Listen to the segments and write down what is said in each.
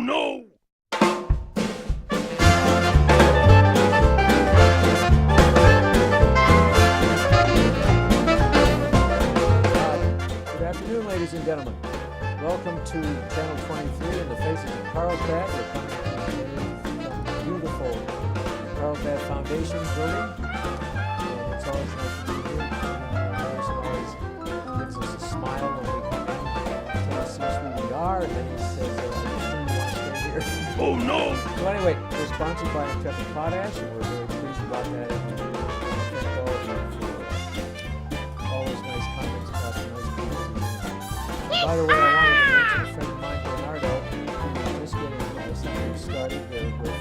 no! Good afternoon, ladies and gentlemen. Welcome to Channel 23 in the faces of Carlsbad. We're coming to you from the beautiful Carlsbad Foundation building. And it's always nice to be here. Harrison always gives us a smile when we come in, tells us who we are, and then he says, "You want to stay here?" Oh no! So anyway, we're sponsored by Intrepid Potash, and we're very pleased about that. And thank all of you for all those nice comments about the nice people. By the way, I wanted to mention a friend of mine, Bernardo, who just getting something started with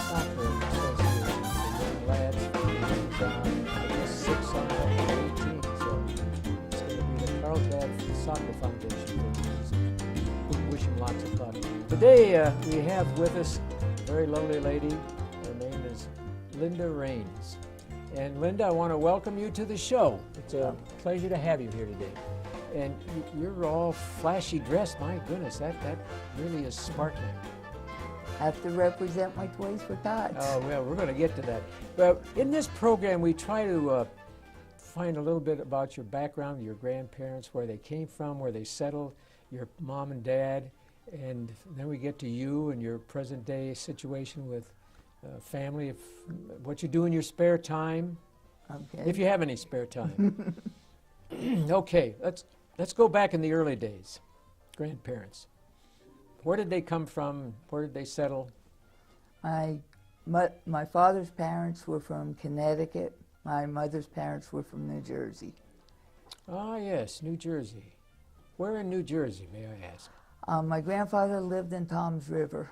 soccer association for young lads. He's I guess 6 on 18, so it's going to be the Carlsbad Soccer Foundation. We wish him lots of luck. Today we have with us a very lovely lady. Her name is Linda Raines. And Linda, I want to welcome you to the show. It's a pleasure to have you here today. And you're all flashy dressed. My goodness, that really is sparkling. Have to represent my Toys for Tots. Oh, well, we're going to get to that. But in this program, we try to find a little bit about your background, your grandparents, where they came from, where they settled, your mom and dad, and then we get to you and your present-day situation with family, what you do in your spare time, Okay. if you have any spare time. Okay, let's go back in the early days. Grandparents. Where did they come from? Where did they settle? My father's parents were from Connecticut. My mother's parents were from New Jersey. Ah, yes, New Jersey. Where in New Jersey, may I ask? My grandfather lived in Toms River,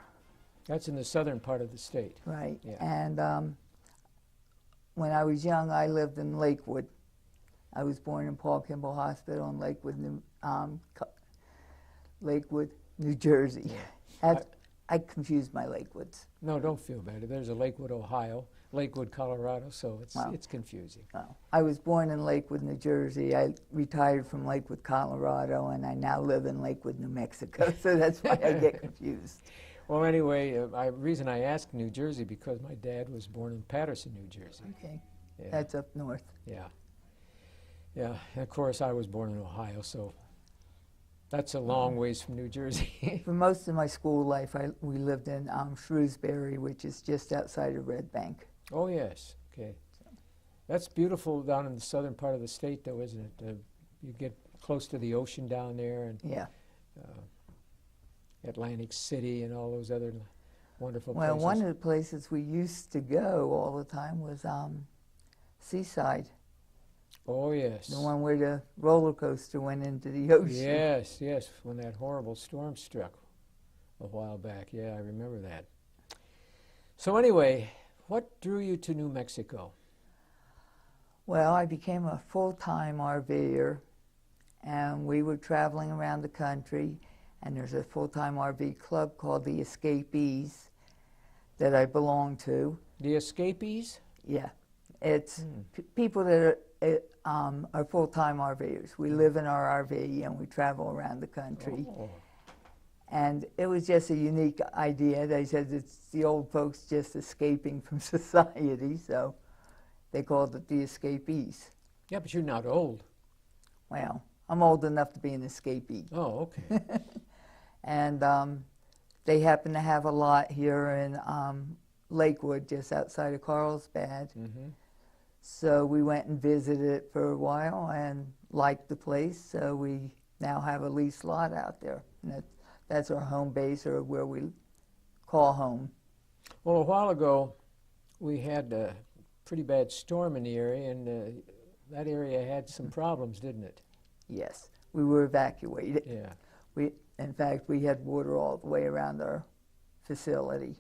That's in the southern part of the state. right? Yeah. And when I was young, I lived in Lakewood. I was born in Paul Kimball Hospital in Lakewood, New Jersey. I confused my Lakewoods. No, don't feel bad. There's a Lakewood, Ohio, Lakewood, Colorado, so Wow. it's confusing. I was born in Lakewood, New Jersey. I retired from Lakewood, Colorado, and I now live in Lakewood, New Mexico, so that's why I get confused. Well, anyway, reason I asked New Jersey because my dad was born in Paterson, New Jersey. Okay, Yeah, that's up north. yeah. Yeah, and of course I was born in Ohio, so that's a long ways from New Jersey. For most of my school life, we lived in Shrewsbury, which is just outside of Red Bank. Oh, yes, okay. That's beautiful down in the southern part of the state, though, isn't it? You get close to the ocean down there, and Yeah. Atlantic City and all those other wonderful Well, places. one of the places we used to go all the time was Seaside, Oh, yes. the one where the roller coaster went into the ocean. Yes, yes, when that horrible storm struck a while back. Yeah, I remember that. So anyway, what drew you to New Mexico? Well, I became a full-time RVer, and we were traveling around the country, and there's a full-time RV club called the Escapees that I belong to. The Escapees? Yeah, it's people that are full-time RVers. We live in our RV and we travel around the country. Oh, And it was just a unique idea. They said it's the old folks just escaping from society, so they called it the Escapees. yeah, but you're not old. Well, I'm old enough to be an escapee. Oh, okay. And they happen to have a lot here in Lakewood, just outside of Carlsbad. Mm-hmm. So we went and visited it for a while and liked the place, so we now have a leased lot out there. And that's our home base, or where we call home. Well, a while ago, we had a pretty bad storm in the area, and that area had some problems, didn't it? Yes, we were evacuated. Yeah. In fact, we had water all the way around our facility.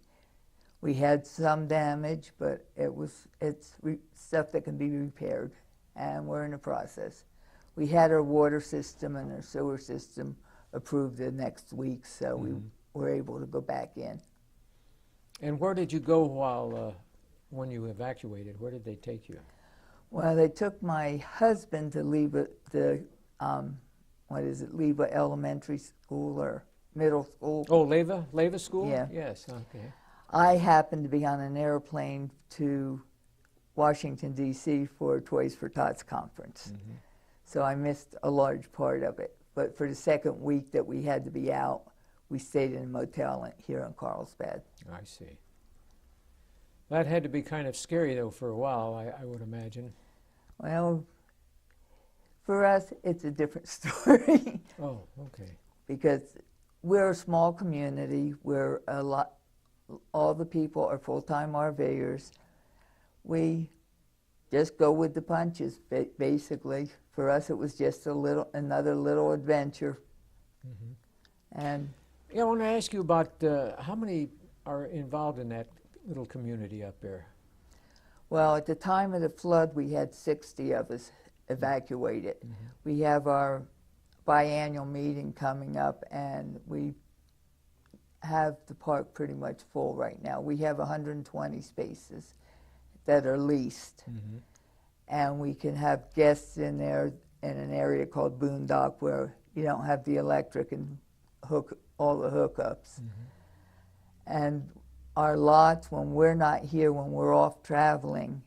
We had some damage, but it's stuff that can be repaired, and we're in the process. We had our water system and our sewer system approved the next week, so we were able to go back in. And where did you go when you evacuated? Where did they take you? Well, they took my husband to Leva Elementary School, or middle school. Oh, Leyva School? Yeah. Yes, okay. I happened to be on an airplane to Washington, D.C. for Toys for Tots conference. Mhm. So I missed a large part of it. But for the second week that we had to be out, we stayed in a motel here in Carlsbad. I see. That had to be kind of scary, though, for a while, I would imagine. Well, for us, it's a different story Oh, okay. because we're a small community. We're all the people are full-time RVers. We just go with the punches, basically. For us, it was just another little adventure. Mm-hmm. And Yeah, I want to ask you about how many are involved in that little community up there? well, at the time of the flood, we had 60 of us evacuated. Mm-hmm. We have our biannual meeting coming up, and we have the park pretty much full right now. We have 120 spaces that are leased, Mm-hmm. and we can have guests in there in an area called Boondock where you don't have the electric and all the hookups. Mm-hmm. And our lots, when we're not here, when we're off traveling,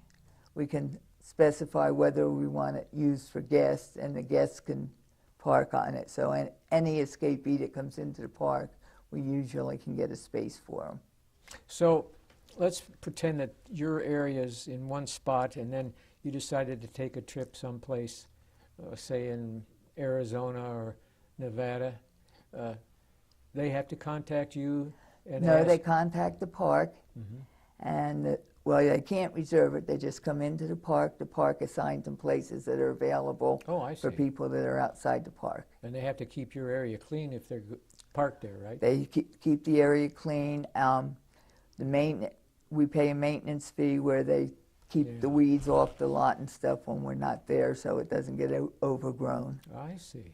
we can specify whether we want it used for guests, and the guests can park on it. So any escapee that comes into the park, we usually can get a space for them. So let's pretend that your area's in one spot, and then you decided to take a trip someplace, say in Arizona or Nevada. They have to contact you and No, ask? they contact the park, Mhm. and well, they can't reserve it. They just come into the park. The park assigns them places that are available Oh, I see. for people that are outside the park. And they have to keep your area clean if they're parked there, right? They keep the area clean. We pay a maintenance fee where they keep the Yeah. weeds off the lot and stuff when we're not there, so it doesn't get overgrown. I see.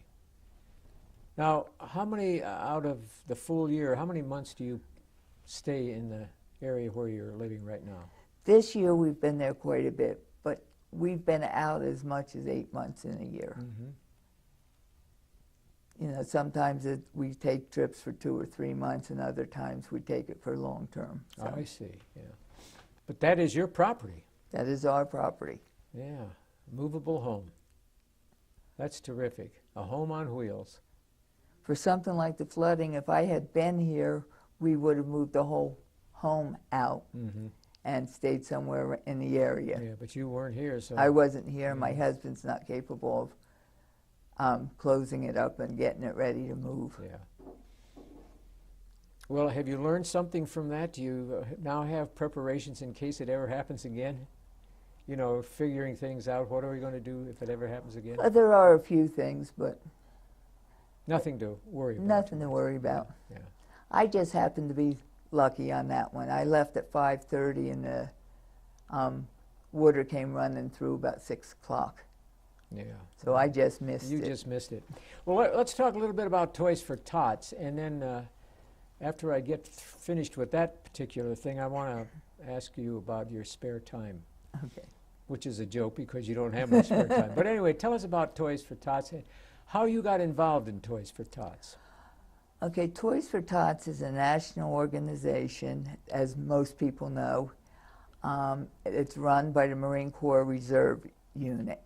Now, how many out of the full year, how many months do you stay in the area where you're living right now? This year we've been there quite a bit, but we've been out as much as 8 months in a year. Mm-hmm. You know, sometimes we take trips for 2 or 3 months, and other times we take it for long term. So I see, yeah. But that is your property. that is our property. Yeah, movable home. That's terrific. A home on wheels. For something like the flooding, if I had been here, we would have moved the whole home out Mm-hmm. and stayed somewhere in the area. Yeah, but you weren't here, so. I wasn't here. My husband's not capable of closing it up and getting it ready to move. Yeah. Well, have you learned something from that? Do you now have preparations in case it ever happens again? You know, figuring things out. What are we going to do if it ever happens again? There are a few things, but Nothing to worry about. nothing to worry about. Yeah. I just happened to be lucky on that one. I left at 5:30, and the water came running through about 6 o'clock. Yeah. So I just missed You it. just missed it. Well, let's talk a little bit about Toys for Tots, and then after I get finished with that particular thing, I want to ask you about your spare time, Okay. which is a joke because you don't have much spare time. But anyway, tell us about Toys for Tots, and how you got involved in Toys for Tots. Okay, Toys for Tots is a national organization, as most people know. It's run by the Marine Corps Reserve Unit.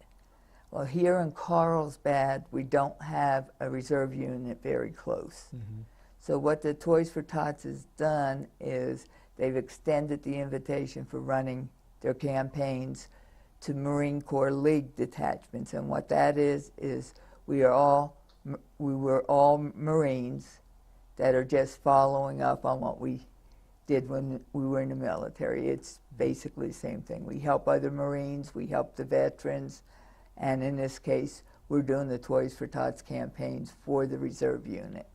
Well, here in Carlsbad, we don't have a reserve unit very close. Mm-hmm. So what the Toys for Tots has done is they've extended the invitation for running their campaigns to Marine Corps League detachments. And what that is we were all Marines that are just following up on what we did when we were in the military. It's basically the same thing. We help other Marines, we help the veterans, and in this case, we're doing the Toys for Tots campaigns for the reserve unit.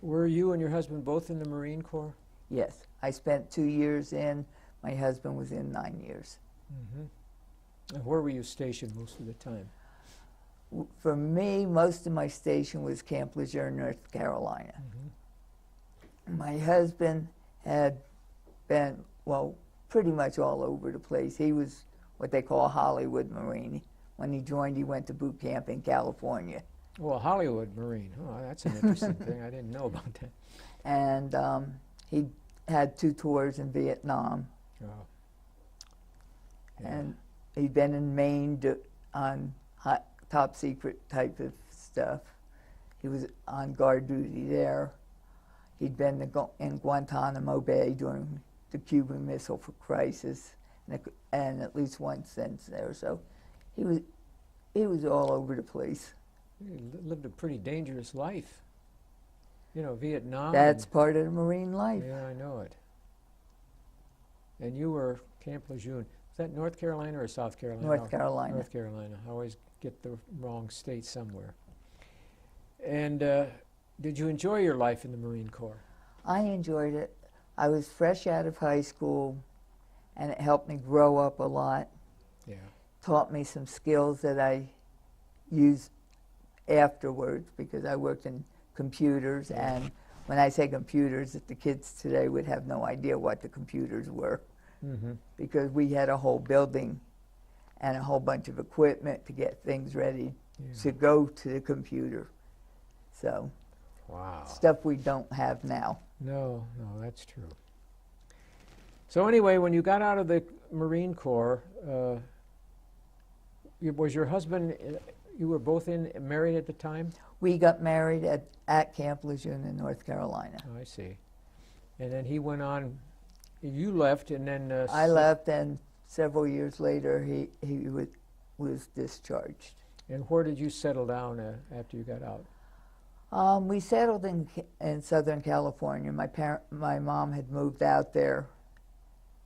Were you and your husband both in the Marine Corps? Yes, I spent 2 years in. My husband was in 9 years. Mm-hmm. And where were you stationed most of the time? For me, most of my station was Camp Lejeune, North Carolina. Mm-hmm. My husband had been, well, pretty much all over the place. He was what they call a Hollywood Marine. When he joined, he went to boot camp in California. Well, Hollywood Marine. Oh, that's an interesting thing. I didn't know about that. And he had 2 tours in Vietnam. Oh. Yeah. And he'd been in Maine on top secret type of stuff. He was on guard duty there. He'd been in Guantanamo Bay during the Cuban Missile Crisis, and at least once since there. So he was all over the place. He lived a pretty dangerous life. You know, Vietnam. That's part of the Marine life. Yeah, I know it. And you were Camp Lejeune. Is that North Carolina or South Carolina? North Carolina. North Carolina. I always get the wrong state somewhere. And did you enjoy your life in the Marine Corps? I enjoyed it. I was fresh out of high school, and it helped me grow up a lot. Yeah. Taught me some skills that I used afterwards, because I worked in computers, and when I say computers, the kids today would have no idea what the computers were, because we had a whole building and a whole bunch of equipment to get things ready to go to the computer. So, wow. stuff we don't have now. No, that's true. So anyway, when you got out of the Marine Corps, was your husband, you were both married at the time? We got married at Camp Lejeune in North Carolina. Oh, I see. And then he went on, you left, and then... I left, and several years later, he was discharged. And where did you settle down after you got out? We settled in Southern California. My mom had moved out there,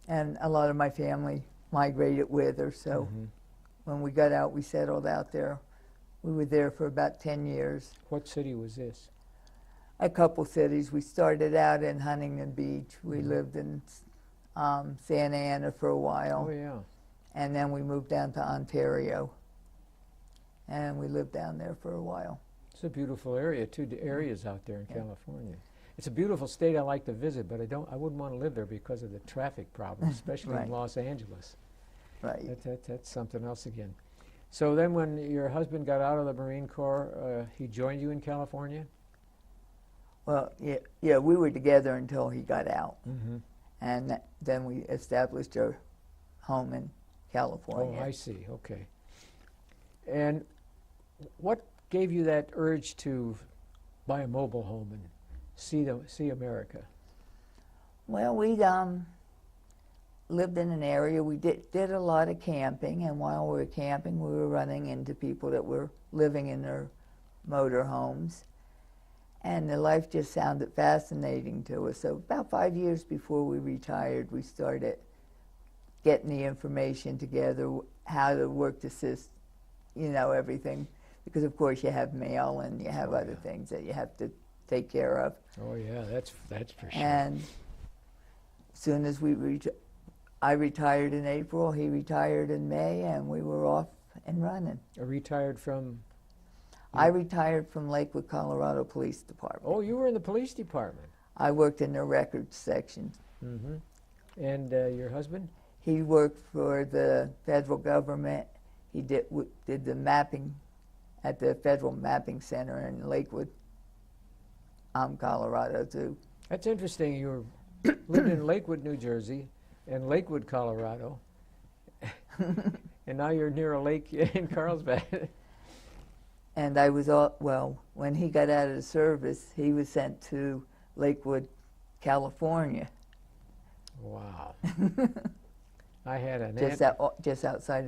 and a lot of my family migrated with her. So when we got out, we settled out there. We were there for about 10 years. What city was this? A couple cities. We started out in Huntington Beach. We lived in Santa Ana for a while. Oh, yeah. And then we moved down to Ontario, and we lived down there for a while. It's a beautiful area, too. The areas out there in California. It's a beautiful state I like to visit, but I wouldn't want to live there because of the traffic problems, especially in Los Angeles. Right. That's something else again. So then when your husband got out of the Marine Corps, he joined you in California? Well, yeah, we were together until he got out. And then we established a home in California. Oh, I see. Okay. And what gave you that urge to buy a mobile home and see America? Well, we lived in an area. We did a lot of camping, and while we were camping, we were running into people that were living in their motor homes, and the life just sounded fascinating to us. So about 5 years before we retired, we started getting the information together, how to work the system, everything. Because, of course, you have mail and you have other things that you have to take care of. Oh, yeah, that's for sure. And as soon as I retired in April, he retired in May, and we were off and running. Retired from? I retired from Lakewood, Colorado Police Department. Oh, you were in the police department. I worked in the records section. And your husband? He worked for the federal government. He did the mapping at the Federal Mapping Center in Lakewood, Colorado, too. That's interesting. You lived in Lakewood, New Jersey, and Lakewood, Colorado, and now you're near a lake in Carlsbad. And I was when he got out of the service, he was sent to Lakewood, California. Wow. I had an aunt. Just outside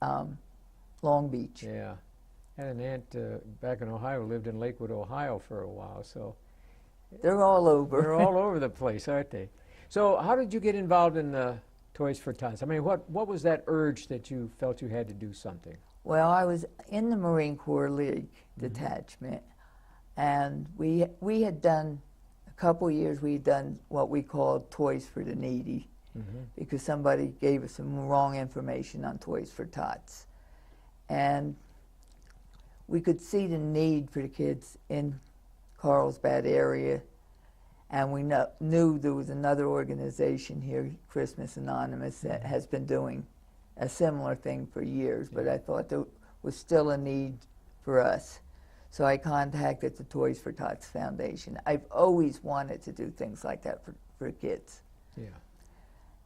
of Long Beach. Yeah. I had an aunt back in Ohio, lived in Lakewood, Ohio for a while, so. They're all over. They're all over the place, aren't they? So how did you get involved in the Toys for Tots? I mean, what was that urge that you felt you had to do something? Well, I was in the Marine Corps League detachment, and we had done, a couple years, we had done what we called Toys for the Needy, because somebody gave us some wrong information on Toys for Tots. And we could see the need for the kids in Carlsbad area, and we knew there was another organization here, Christmas Anonymous, that has been doing a similar thing for years, but I thought there was still a need for us. So I contacted the Toys for Tots Foundation. I've always wanted to do things like that for kids. Yeah.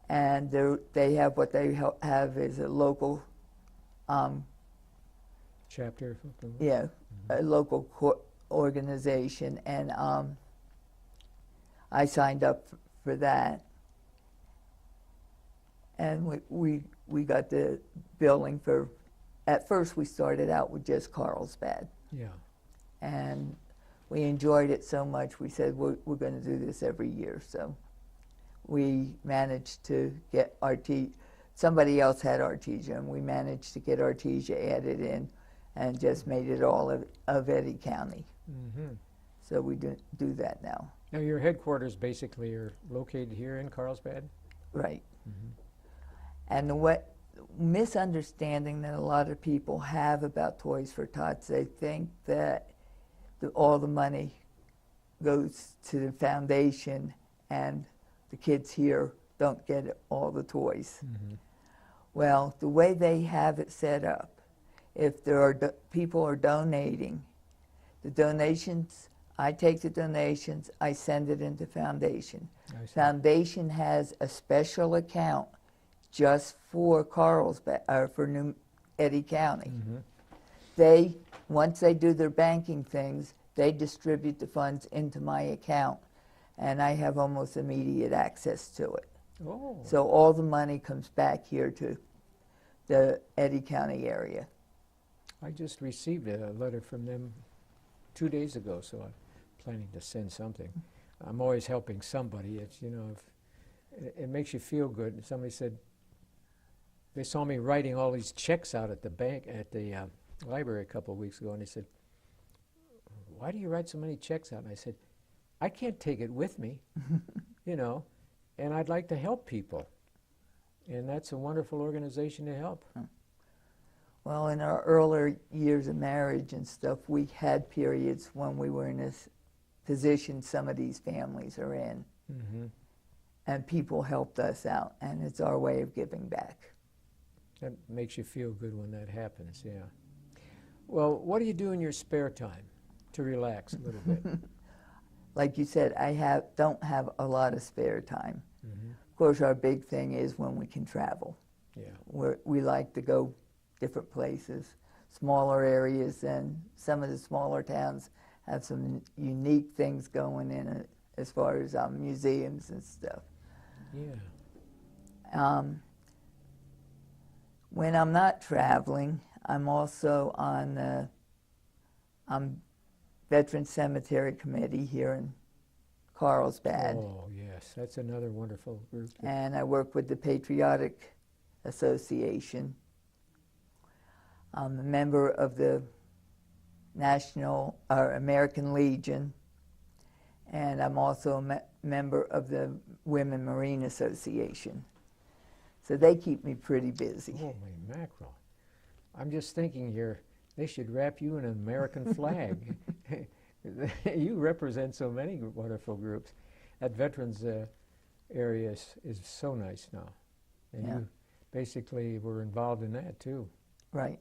And they have what they have is a local, Chapter or something? yeah, a local organization, and I signed up for that. And we got the billing for, at first we started out with just Carlsbad. Yeah. And we enjoyed it so much, we said we're going to do this every year. So we managed to get somebody else had Artesia, and we managed to get Artesia added in and just made it all of Eddy County. Mm-hmm. So we do that now. Now, your headquarters basically are located here in Carlsbad? Right. Mm-hmm. And the misunderstanding that a lot of people have about Toys for Tots, they think that all the money goes to the foundation and the kids here don't get all the toys. Mm-hmm. Well, the way they have it set up, if there are people are donating, the donations, I take the donations, I send it into foundation. I see. Foundation has a special account just for Carlsbad, or for New Eddy County. Mm-hmm. Once they do their banking things, they distribute the funds into my account, and I have almost immediate access to it. Oh. So all the money comes back here to the Eddy County area. I just received a letter from them 2 days ago, so I'm planning to send something. I'm always helping somebody. It's, you know, it makes you feel good. Somebody said they saw me writing all these checks out at the bank, at the library a couple of weeks ago, and they said, "Why do you write so many checks out?" And I said, "I can't take it with me, you know, and I'd like to help people." And that's a wonderful organization to help. Well, in our earlier years of marriage and stuff, we had periods when we were in this position some of these families are in. Mm-hmm. And people helped us out, and it's our way of giving back. That makes you feel good when that happens, yeah. Well, what do you do in your spare time to relax a little bit? Like you said, don't have a lot of spare time. Mm-hmm. Of course, our big thing is when we can travel. Yeah. We like to go different places, smaller areas, and some of the smaller towns have some unique things going in it as far as museums and stuff. Yeah. When I'm not traveling, I'm also on the Veterans Cemetery Committee here in Carlsbad. Oh, yes, that's another wonderful group. And I work with the Patriotic Association. I'm a member of the American Legion, and I'm also a member of the Women Marine Association. So they keep me pretty busy. Holy mackerel. I'm just thinking here, they should wrap you in an American flag. You represent so many wonderful groups. That veterans area is so nice now. And Yeah. you basically were involved in that too. Right.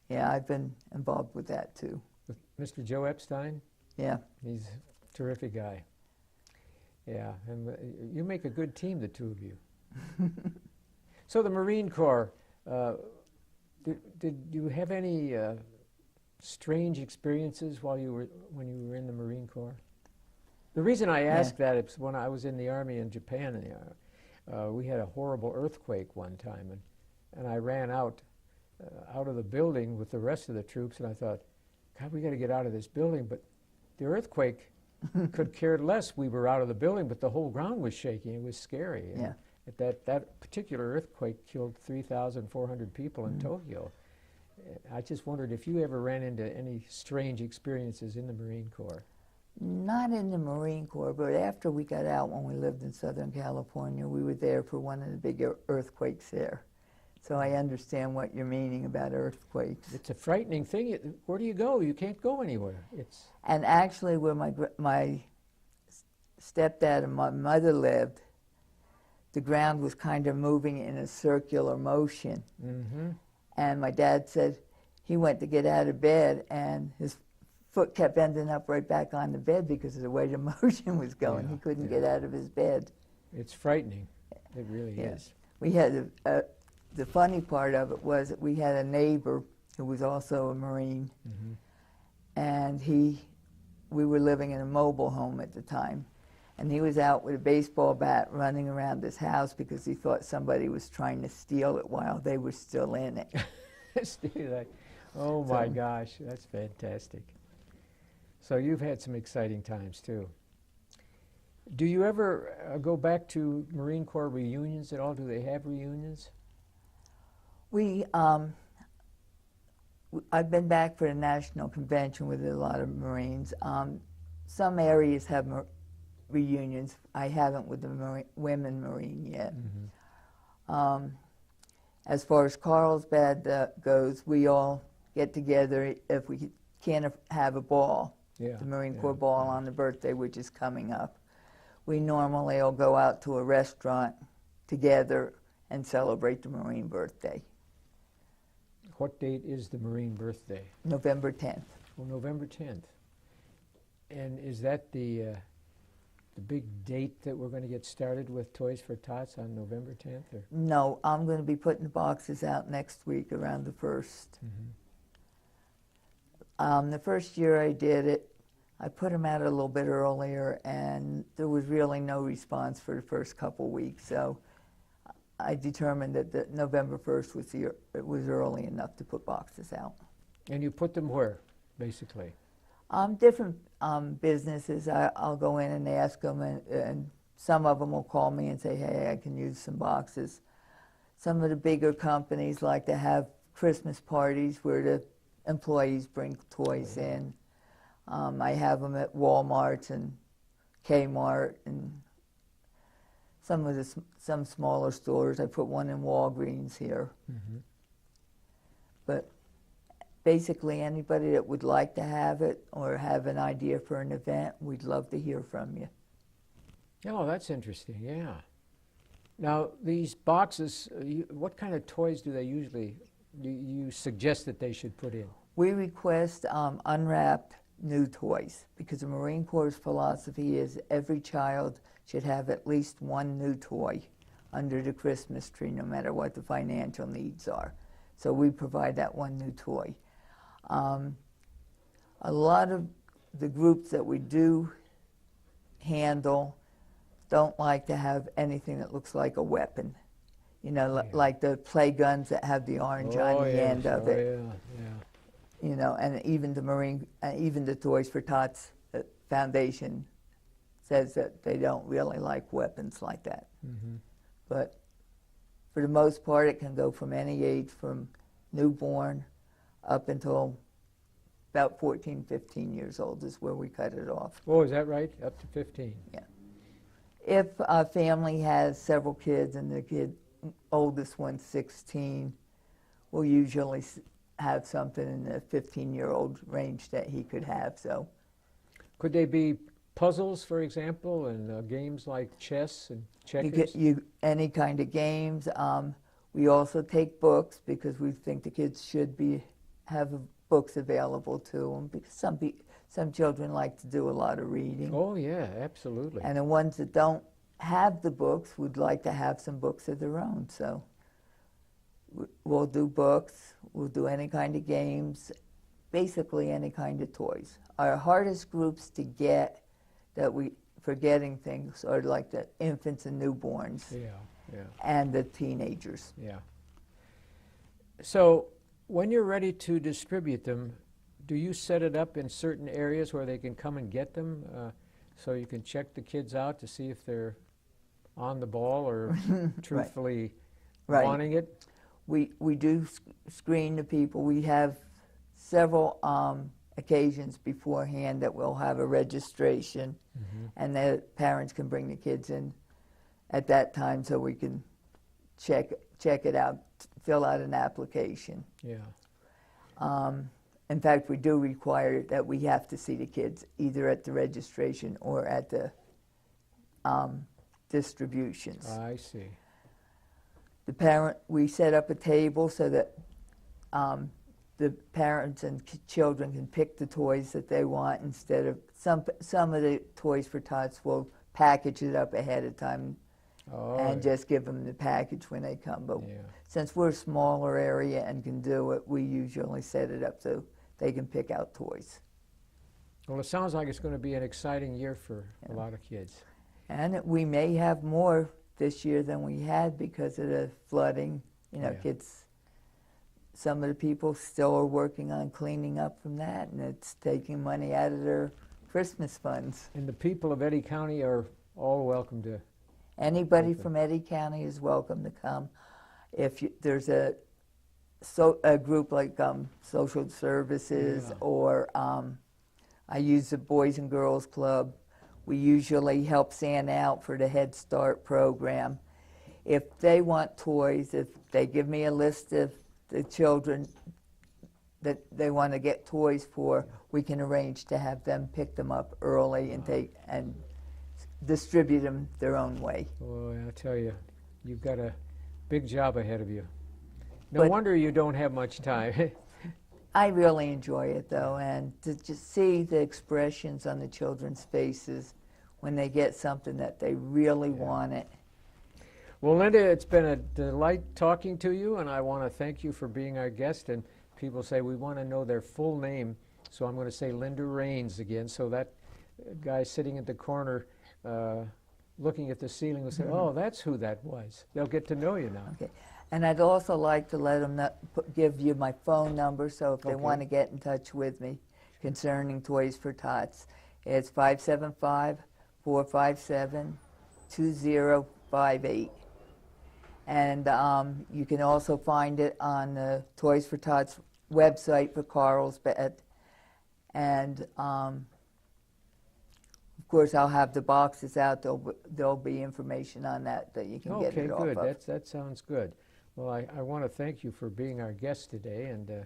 Yeah, I've been involved with that too. With Mr. Joe Epstein, Yeah. he's a terrific guy. Yeah, and you make a good team, the two of you. So the Marine Corps, did you have any strange experiences when you were in the Marine Corps? The reason I ask that is when I was in the Army in Japan, we had a horrible earthquake one time, and I ran out of the building with the rest of the troops, and I thought, God, we got to get out of this building. But the earthquake could care less. We were out of the building, but the whole ground was shaking. It was scary. Yeah. That particular earthquake killed 3,400 people in Tokyo. I just wondered if you ever ran into any strange experiences in the Marine Corps. Not in the Marine Corps, but after we got out, when we lived in Southern California, we were there for one of the big earthquakes there. So I understand what you're meaning about earthquakes. It's a frightening thing. Where do you go? You can't go anywhere. And actually, where my stepdad and my mother lived, the ground was kind of moving in a circular motion. Mm-hmm. And my dad said he went to get out of bed, and his foot kept ending up right back on the bed because of the way the motion was going. Yeah, He couldn't yeah. get out of his bed. It's frightening. It really Yeah. is. We had the funny part of it was that we had a neighbor who was also a Marine, Hmm. and we were living in a mobile home at the time, and he was out with a baseball bat running around his house because he thought somebody was trying to steal it while they were still in it. Steve, oh my So- gosh, that's fantastic. So you've had some exciting times too. Do you ever go back to Marine Corps reunions at all? Do they have reunions? I've been back for the national convention with a lot of Marines. Some areas have reunions. I haven't with the women Marine yet. Mm-hmm. As far as Carlsbad goes, we all get together if we can't have a ball, Yeah. the Marine yeah, Corps ball yeah. on the birthday, which is coming up. We normally will go out to a restaurant together and celebrate the Marine birthday, What date is the Marine birthday? November 10th. Well, November 10th. And is that the big date that we're going to get started with Toys for Tots on November 10th? Or? No, I'm going to be putting the boxes out next week around the 1st. Mm-hmm. The first year I did it, I put them out a little bit earlier, and there was really no response for the first couple weeks. So I determined that the November 1st was early enough to put boxes out. And you put them where, basically? Different businesses, I'll go in and ask them, and some of them will call me and say, hey, I can use some boxes. Some of the bigger companies like to have Christmas parties where the employees bring toys in. I have them at Walmart and Kmart and some smaller stores. I put one in Walgreens here. Mm-hmm. But basically, anybody that would like to have it or have an idea for an event, we'd love to hear from you. Oh, that's interesting, yeah. Now, these boxes, what kind of toys do you suggest that they should put in? We request unwrapped new toys because the Marine Corps' philosophy is every child should have at least one new toy under the Christmas tree, no matter what the financial needs are. So we provide that one new toy. A lot of the groups that we do handle don't like to have anything that looks like a weapon. You know, Yeah. like the play guns that have the orange on the end of it. Yeah. You know, and even the Toys for Tots Foundation says that they don't really like weapons like that. Mm-hmm. But for the most part, it can go from any age, from newborn up until about 14, 15 years old is where we cut it off. Oh, is that right? Up to 15? If a family has several kids and the oldest one's 16, we'll usually have something in the 15-year-old range that he could have. So, Could they be puzzles, for example, and games like chess and checkers? any kind of games. We also take books because we think the kids should have books available to them because some children like to do a lot of reading. Oh, yeah, absolutely. And the ones that don't have the books would like to have some books of their own. So we'll do books, we'll do any kind of games, basically any kind of toys. Our hardest groups to get for getting things are like the infants and newborns Yeah. and the teenagers. Yeah. So when you're ready to distribute them, do you set it up in certain areas where they can come and get them so you can check the kids out to see if they're on the ball or truthfully wanting it? We do screen the people. We have several occasions beforehand that we'll have a registration, and the parents can bring the kids in at that time so we can check it out, fill out an application. Yeah. In fact, we do require that we have to see the kids either at the registration or at the distributions. I see. We set up a table so that the parents and children can pick the toys that they want instead of some of the Toys for Tots will package it up ahead of time Oh, and just give them the package when they come. But yeah. since we're a smaller area and can do it, we usually set it up so they can pick out toys. Well, it sounds like it's going to be an exciting year for a lot of kids. And we may have more this year than we had because of the flooding. You know, Yeah. kids, some of the people still are working on cleaning up from that, and it's taking money out of their Christmas funds. And the people of Eddy County are all welcome to. Anybody Okay. from Eddy County is welcome to come. If there's a group like Social Services Yeah. or I use the Boys and Girls Club. We usually help Santa out for the Head Start program. If they want toys, if they give me a list of the children that they want to get toys for, we can arrange to have them pick them up early and take and distribute them their own way. Boy, I'll tell you, you've got a big job ahead of you. No But- wonder you don't have much time. I really enjoy it though, and to just see the expressions on the children's faces when they get something that they really wanted. Well, Linda, it's been a delight talking to you, and I want to thank you for being our guest. And people say we want to know their full name, so I'm going to say Linda Rains again, so that guy sitting at the corner looking at the ceiling will say, oh, that's who that was. They'll get to know you now. Okay. And I'd also like to let them give you my phone number, so if they Okay. want to get in touch with me concerning Toys for Tots, it's 575-457-2058. And you can also find it on the Toys for Tots website for Carlsbad. And of course, I'll have the boxes out. There'll be information on that you can get Okay, it off good. of. That sounds good. Well, I want to thank you for being our guest today, and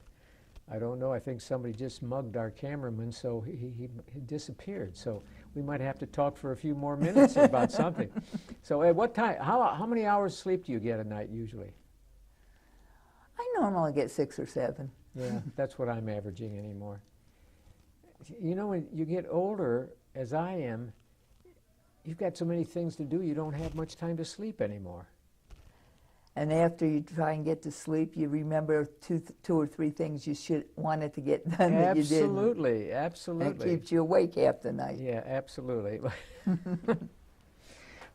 I don't know, I think somebody just mugged our cameraman, so he disappeared. So we might have to talk for a few more minutes about something. So at what time, how many hours sleep do you get a night usually? I normally get 6 or 7. Yeah, that's what I'm averaging anymore. You know, when you get older, as I am, you've got so many things to do, you don't have much time to sleep anymore. And after you try and get to sleep, you remember two or three things you wanted to get done that you didn't. Absolutely, And it absolutely. keeps you awake half the night. Yeah, absolutely.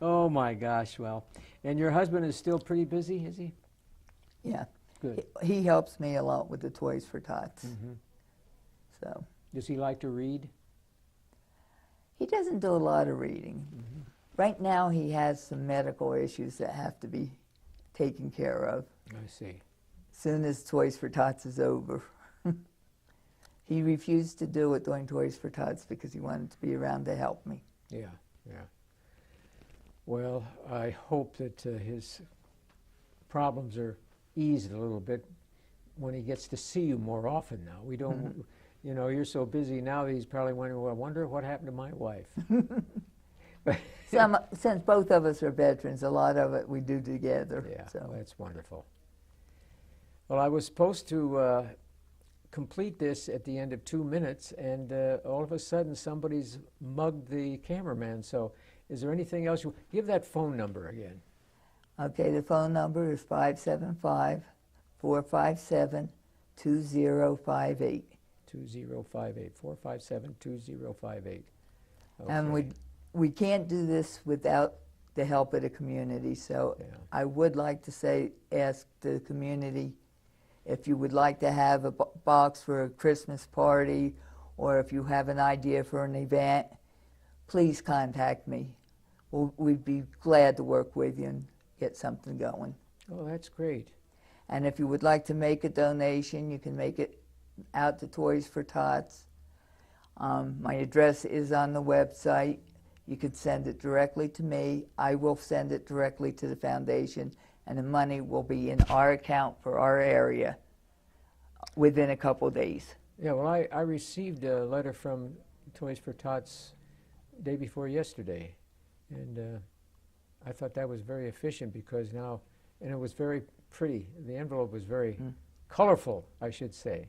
Oh my gosh, well. And your husband is still pretty busy, is he? Yeah. Good. He helps me a lot with the Toys for Tots. Mhm. So Does he like to read? he doesn't do a lot of reading. Right now he has some medical issues that have to be taken care of I see. soon as Toys for Tots is over. He refused to do it during Toys for Tots because he wanted to be around to help me. Yeah, yeah. Well, I hope that his problems are eased a little bit when he gets to see you more often now. We don't, you know, you're so busy now that he's probably wondering, well, I wonder what happened to my wife. Since both of us are veterans, a lot of it we do together. Yeah, So. that's wonderful. Well, I was supposed to complete this at the end of 2 minutes, and all of a sudden somebody's mugged the cameraman. So is there anything else? Give that phone number again. Okay, the phone number is 575-457-2058. 2058, 457-2058. And Okay. we can't do this without the help of the community, so Yeah. I would like to ask the community if you would like to have a box for a Christmas party, or if you have an idea for an event, please contact me. We'd be glad to work with you and get something going. Oh, that's great. And if you would like to make a donation, you can make it out to Toys for Tots. My address is on the website. You could send it directly to me. I will send it directly to the foundation, and the money will be in our account for our area within a couple days. Yeah, well, I received a letter from Toys for Tots day before yesterday, and I thought that was very efficient because now, and it was very pretty. The envelope was very colorful, I should say.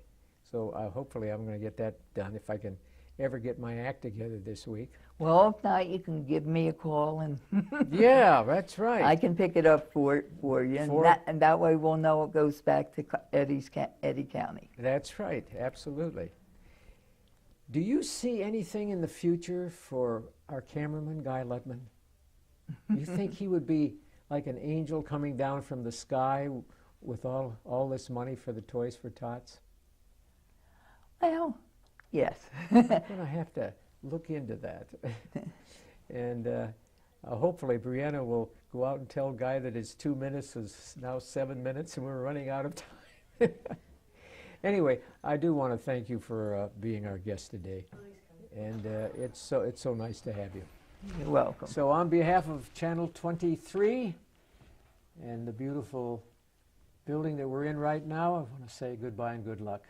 So hopefully I'm going to get that done if I can ever get my act together this week. Well, if not, you can give me a call and Yeah, that's right. I can pick it up for you, and that way we'll know it goes back to Eddy County. That's right, absolutely. Do you see anything in the future for our cameraman, Guy Lutman? You think he would be like an angel coming down from the sky with all this money for the Toys for Tots? Well, yes. I'm going to have to look into that. And hopefully Brianna will go out and tell Guy that his 2 minutes is now 7 minutes and we're running out of time. Anyway, I do want to thank you for being our guest today. And it's so nice to have you. You're welcome. So on behalf of Channel 23 and the beautiful building that we're in right now, I want to say goodbye and good luck.